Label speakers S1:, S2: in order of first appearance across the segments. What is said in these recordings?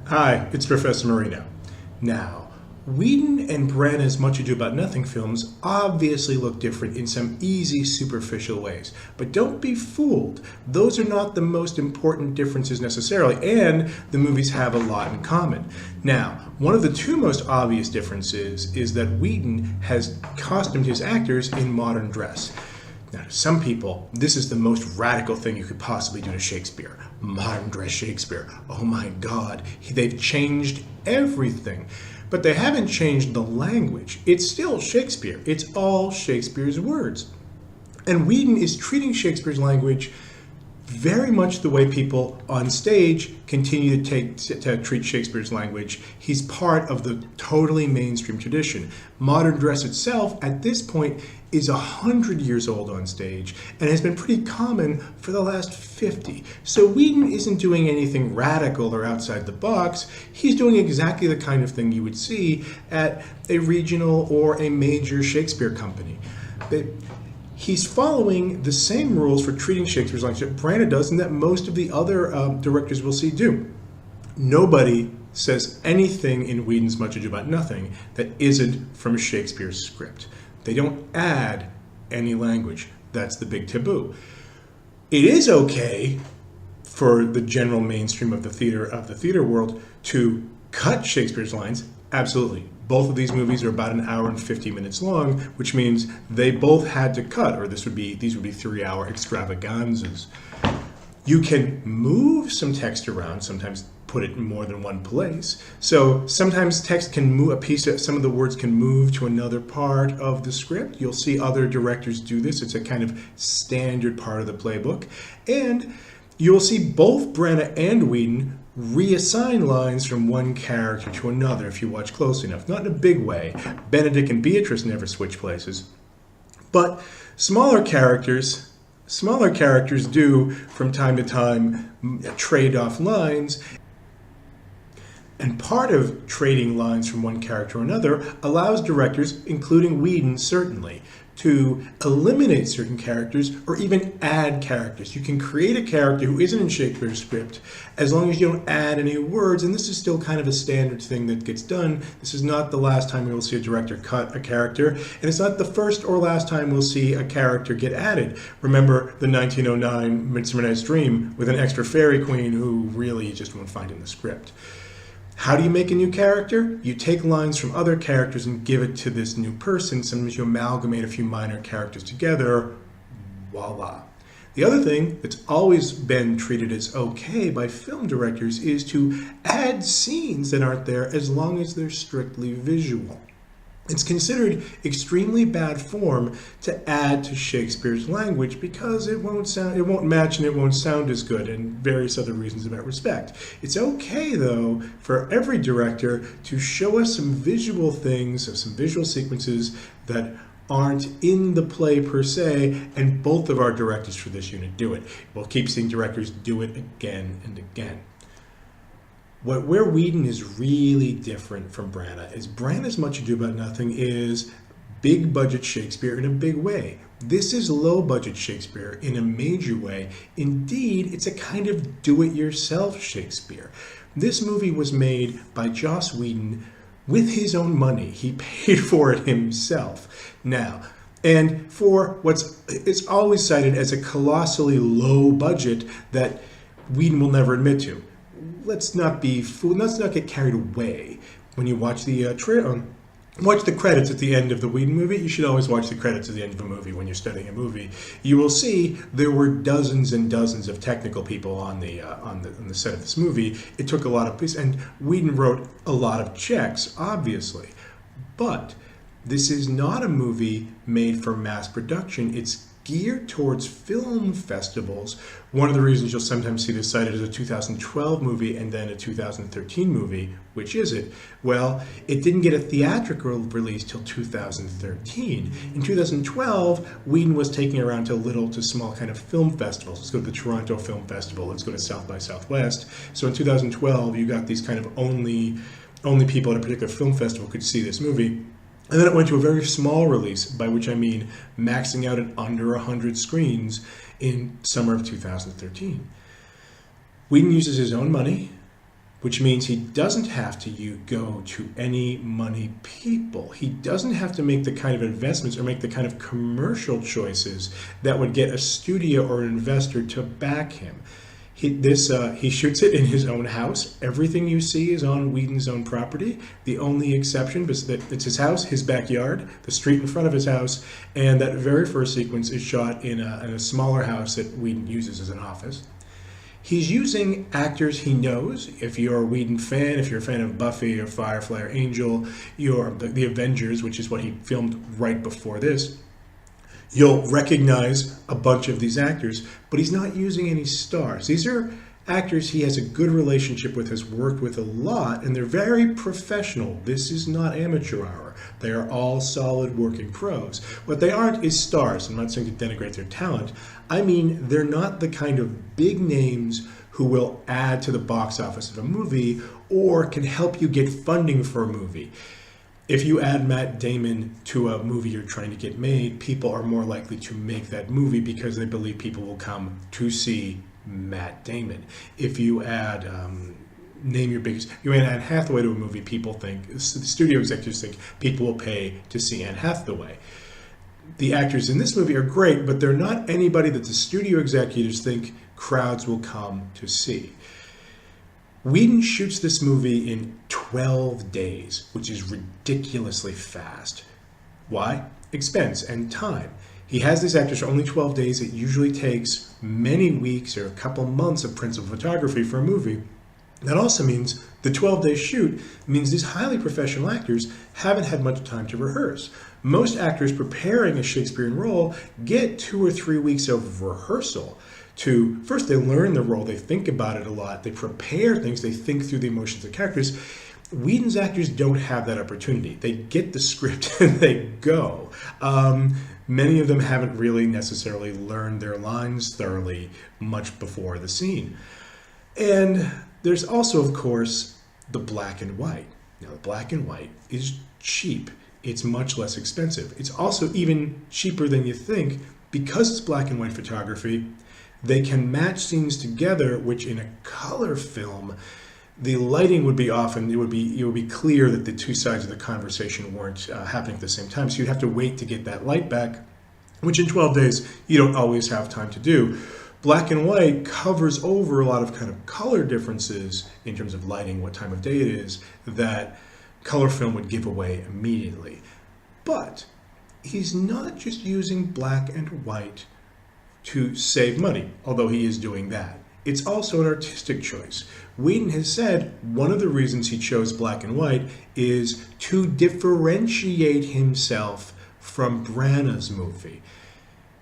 S1: Hi, it's Professor Marino. Now, Whedon and Branagh's Much Ado About Nothing films obviously look different in some easy, superficial ways. But don't be fooled. Those are not the most important differences necessarily, and the movies have a lot in common. Now, one of the two most obvious differences is that Whedon has costumed his actors in modern dress. Now, to some people, this is the most radical thing you could possibly do to Shakespeare. Modern dress Shakespeare. Oh my God. They've changed everything. But they haven't changed the language. It's still Shakespeare. It's all Shakespeare's words. And Whedon is treating Shakespeare's language very much the way people on stage continue to treat Shakespeare's language. He's part of the totally mainstream tradition. Modern dress itself, at this point, is 100 years old on stage and has been pretty common for the last 50. So Whedon isn't doing anything radical or outside the box. He's doing exactly the kind of thing you would see at a regional or a major Shakespeare company. He's following the same rules for treating Shakespeare's language that Branagh does and that most of the other directors we'll see do. Nobody says anything in Whedon's Much Ado About Nothing that isn't from Shakespeare's script. They don't add any language. That's the big taboo. It is okay for the general mainstream of the theater world to cut Shakespeare's lines. Absolutely. Both of these movies are about an hour and 50 minutes long, which means they both had to cut, or these would be 3-hour extravaganzas. You can move some text around, sometimes put it in more than one place. So sometimes text can move, some of the words can move to another part of the script. You'll see other directors do this. It's a kind of standard part of the playbook. And you'll see both Branagh and Whedon reassign lines from one character to another if you watch closely enough. Not in a big way. Benedict and Beatrice never switch places. But smaller characters do from time to time trade off lines. And part of trading lines from one character to another allows directors, including Whedon certainly, to eliminate certain characters or even add characters. You can create a character who isn't in Shakespeare's script as long as you don't add any words, and this is still kind of a standard thing that gets done. This is not the last time we'll see a director cut a character, and it's not the first or last time we'll see a character get added. Remember the 1909 Midsummer Night's Dream with an extra fairy queen who really you just won't find in the script. How do you make a new character? You take lines from other characters and give it to this new person. Sometimes you amalgamate a few minor characters together. Voila. The other thing that's always been treated as okay by film directors is to add scenes that aren't there as long as they're strictly visual. It's considered extremely bad form to add to Shakespeare's language because it won't match and it won't sound as good, and various other reasons about respect. It's okay though for every director to show us some visual things, or some visual sequences that aren't in the play per se, and both of our directors for this unit do it. We'll keep seeing directors do it again and again. Where Whedon is really different from Branagh is Branagh's Much Ado About Nothing is big budget Shakespeare in a big way. This is low budget Shakespeare in a major way. Indeed, it's a kind of do-it-yourself Shakespeare. This movie was made by Joss Whedon with his own money. He paid for it himself. Now, and for it's always cited as a colossally low budget that Whedon will never admit to. Let's not be fooled. Let's not get carried away. When you watch the watch the credits at the end of the Whedon movie, you should always watch the credits at the end of a movie when you're studying a movie. You will see there were dozens and dozens of technical people on the set of this movie. It took a lot of pieces, and Whedon wrote a lot of checks, obviously. But this is not a movie made for mass production. It's geared towards film festivals. One of the reasons you'll sometimes see this cited as a 2012 movie and then a 2013 movie. Which is it? Well, it didn't get a theatrical release till 2013. In 2012, Whedon was taking it around to small kind of film festivals. Let's go to the Toronto Film Festival. Let's go to South by Southwest. So in 2012, you got these kind of only people at a particular film festival could see this movie. And then it went to a very small release, by which I mean maxing out at under 100 screens in summer of 2013. Whedon uses his own money, which means he doesn't have to go to any money people. He doesn't have to make the kind of investments or make the kind of commercial choices that would get a studio or an investor to back him. He shoots it in his own house. Everything you see is on Whedon's own property. The only exception is that it's his house, his backyard, the street in front of his house, and that very first sequence is shot in a smaller house that Whedon uses as an office. He's using actors he knows. If you're a Whedon fan, if you're a fan of Buffy or Firefly or Angel, you're the Avengers, which is what he filmed right before this, you'll recognize a bunch of these actors, but he's not using any stars. These are actors he has a good relationship with, has worked with a lot, and they're very professional. This is not amateur hour. They are all solid working pros. What they aren't is stars. I'm not saying to denigrate their talent. I mean, they're not the kind of big names who will add to the box office of a movie or can help you get funding for a movie. If you add Matt Damon to a movie you're trying to get made, people are more likely to make that movie because they believe people will come to see Matt Damon. If you add, you add Anne Hathaway to a movie, the studio executives think people will pay to see Anne Hathaway. The actors in this movie are great, but they're not anybody that the studio executives think crowds will come to see. Whedon shoots this movie in 12 days, which is ridiculously fast. Why? Expense and time. He has these actors for only 12 days. It usually takes many weeks or a couple months of principal photography for a movie. That also means the 12-day shoot means these highly professional actors haven't had much time to rehearse. Most actors preparing a Shakespearean role get 2 or 3 weeks of rehearsal. First, they learn the role, they think about it a lot, they prepare things, they think through the emotions of the characters. Whedon's actors don't have that opportunity. They get the script and they go. Many of them haven't really necessarily learned their lines thoroughly much before the scene. And there's also, of course, the black and white. Now, the black and white is cheap. It's much less expensive. It's also even cheaper than you think because it's black and white photography. They can match scenes together, which in a color film, the lighting would be off and it would be clear that the two sides of the conversation weren't happening at the same time. So you'd have to wait to get that light back, which in 12 days you don't always have time to do. Black and white covers over a lot of kind of color differences in terms of lighting, what time of day it is, that color film would give away immediately. But he's not just using black and white to save money, although he is doing that. It's also an artistic choice. Whedon has said one of the reasons he chose black and white is to differentiate himself from Branagh's movie.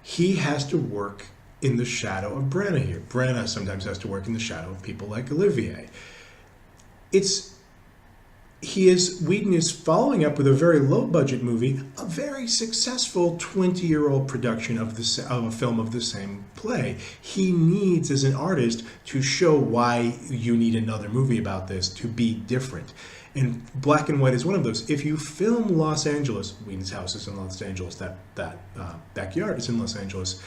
S1: He has to work in the shadow of Branagh here. Branagh sometimes has to work in the shadow of people like Olivier. Whedon is following up with a very low-budget movie, a very successful 20-year-old production of a film of the same play. He needs, as an artist, to show why you need another movie about this to be different. And black and white is one of those. If you film Los Angeles, Whedon's house is in Los Angeles, that backyard is in Los Angeles.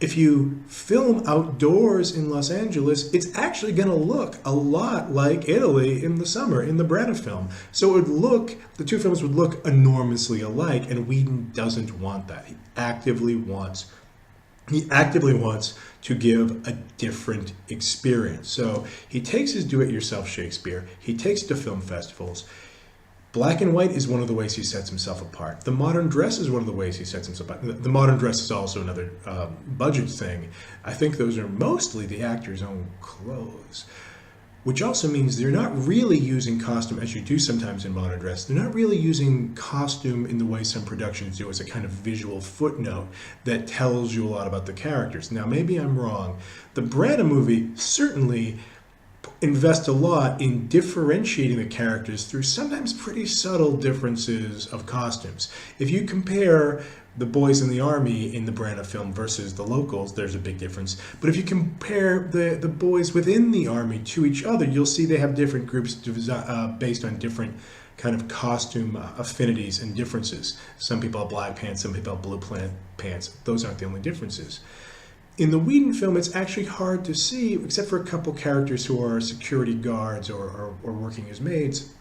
S1: If you film outdoors in Los Angeles, it's actually going to look a lot like Italy in the summer in the Branagh film. So the two films would look enormously alike, and Whedon doesn't want that. He actively wants to give a different experience. So he takes his do-it-yourself Shakespeare, he takes it to film festivals. Black and white is one of the ways he sets himself apart. The modern dress is one of the ways he sets himself apart. The modern dress is also another budget thing. I think those are mostly the actor's own clothes, which also means they're not really using costume, as you do sometimes in modern dress. They're not really using costume in the way some productions do as a kind of visual footnote that tells you a lot about the characters. Now, maybe I'm wrong. The Branagh movie certainly invest a lot in differentiating the characters through sometimes pretty subtle differences of costumes. If you compare the boys in the army in the Branagh film versus the locals, there's a big difference. But if you compare the boys within the army to each other, you'll see they have different groups based on different kind of costume affinities and differences. Some people have black pants, some people have blue pants. Those aren't the only differences. In the Whedon film, it's actually hard to see, except for a couple characters who are security guards or working as maids.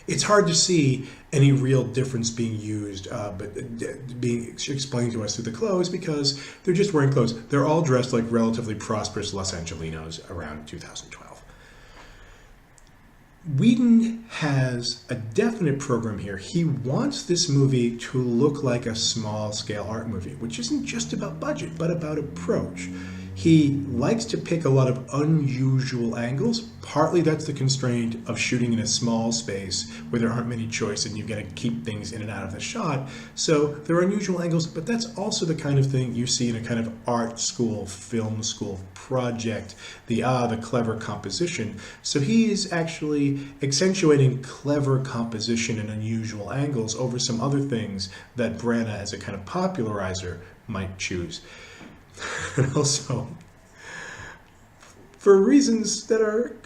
S1: It's hard to see any real difference being used, but being explained to us through the clothes, because they're just wearing clothes. They're all dressed like relatively prosperous Los Angelinos around 2012. Whedon has a definite program here. He wants this movie to look like a small-scale art movie, which isn't just about budget, but about approach. He likes to pick a lot of unusual angles. Partly that's the constraint of shooting in a small space where there aren't many choices and you've got to keep things in and out of the shot. So there are unusual angles, but that's also the kind of thing you see in a kind of art school, film school project, the clever composition. So he is actually accentuating clever composition and unusual angles over some other things that Branagh, as a kind of popularizer, might choose. And also, for reasons that are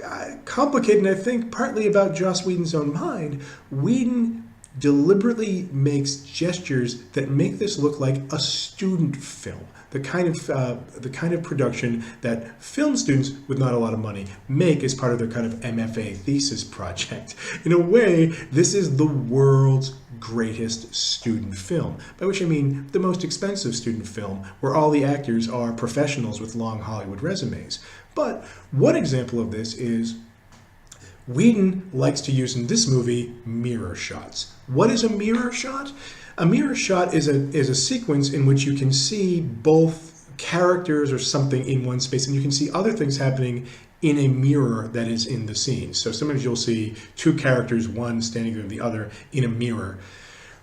S1: complicated, and I think partly about Joss Whedon's own mind, Whedon deliberately makes gestures that make this look like a student film. The kind of production that film students with not a lot of money make as part of their kind of MFA thesis project. In a way, this is the world's greatest student film, by which I mean the most expensive student film, where all the actors are professionals with long Hollywood resumes. But one example of this is Whedon likes to use in this movie mirror shots. What is a mirror shot? A mirror shot is a sequence in which you can see both characters or something in one space, and you can see other things happening in a mirror that is in the scene. So sometimes you'll see two characters, one standing over the other, in a mirror.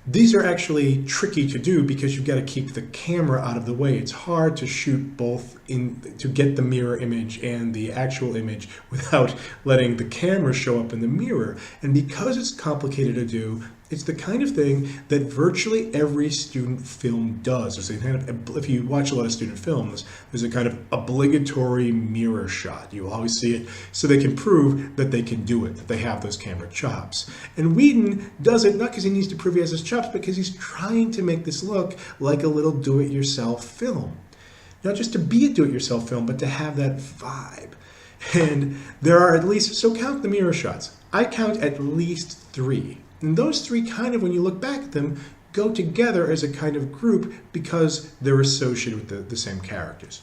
S1: These are actually tricky to do because you've got to keep the camera out of the way. It's hard to shoot both to get the mirror image and the actual image without letting the camera show up in the mirror. And because it's complicated to do, it's the kind of thing that virtually every student film does. There's a kind of, if you watch a lot of student films, there's a kind of obligatory mirror shot. You will always see it, so they can prove that they can do it, that they have those camera chops. And Whedon does it not because he needs to prove he has his chops, but because he's trying to make this look like a little do-it-yourself film. Not just to be a do-it-yourself film, but to have that vibe. And there are at least, so count the mirror shots. I count at least 3. And those 3 kind of, when you look back at them, go together as a kind of group because they're associated with the same characters.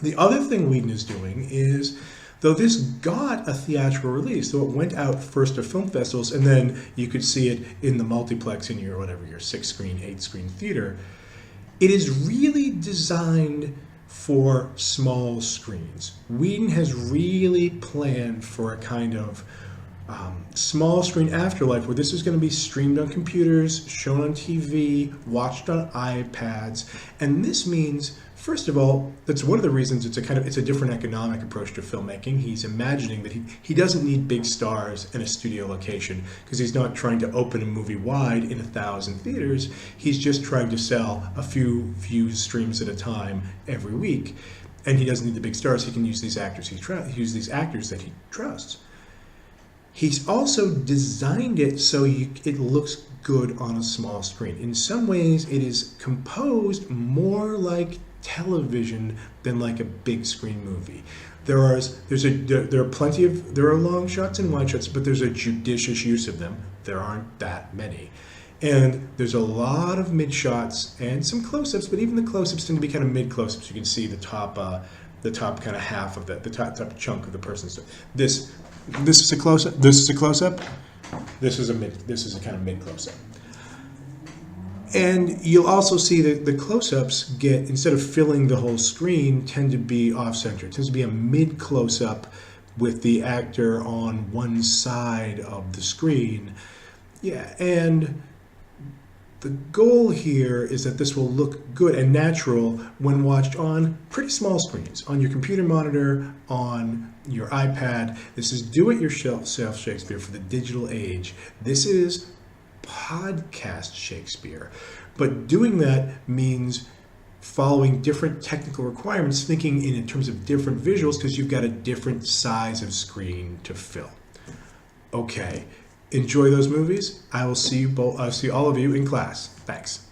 S1: The other thing Whedon is doing is, though this got a theatrical release, though it went out first to film festivals and then you could see it in the multiplex in your 6-screen, 8-screen theater, it is really designed for small screens. Whedon has really planned for a kind of small screen afterlife where this is going to be streamed on computers, shown on TV, watched on iPads, and this means, first of all, that's one of the reasons it's a different economic approach to filmmaking. He's imagining that he doesn't need big stars in a studio location because he's not trying to open a movie wide in 1,000 theaters. He's just trying to sell a few views streams at a time every week, and he doesn't need the big stars. He can use these actors that he trusts. He's also designed it so it looks good on a small screen. In some ways, it is composed more like television than like a big screen movie. There are long shots and wide shots, but there's a judicious use of them. There aren't that many. And there's a lot of mid shots and some close-ups, but even the close-ups tend to be kind of mid close-ups. You can see the top kind of half of the top chunk of the person's. This is a close-up. This is a close-up. This is a kind of mid close-up. And you'll also see that the close-ups get, instead of filling the whole screen, tend to be off-center. It tends to be a mid close-up with the actor on one side of the screen. Yeah, and the goal here is that this will look good and natural when watched on pretty small screens, on your computer monitor, on your iPad. This is do-it-yourself Shakespeare for the digital age. This is podcast Shakespeare. But doing that means following different technical requirements, thinking in terms of different visuals because you've got a different size of screen to fill. Okay. Enjoy those movies. I'll see all of you in class. Thanks.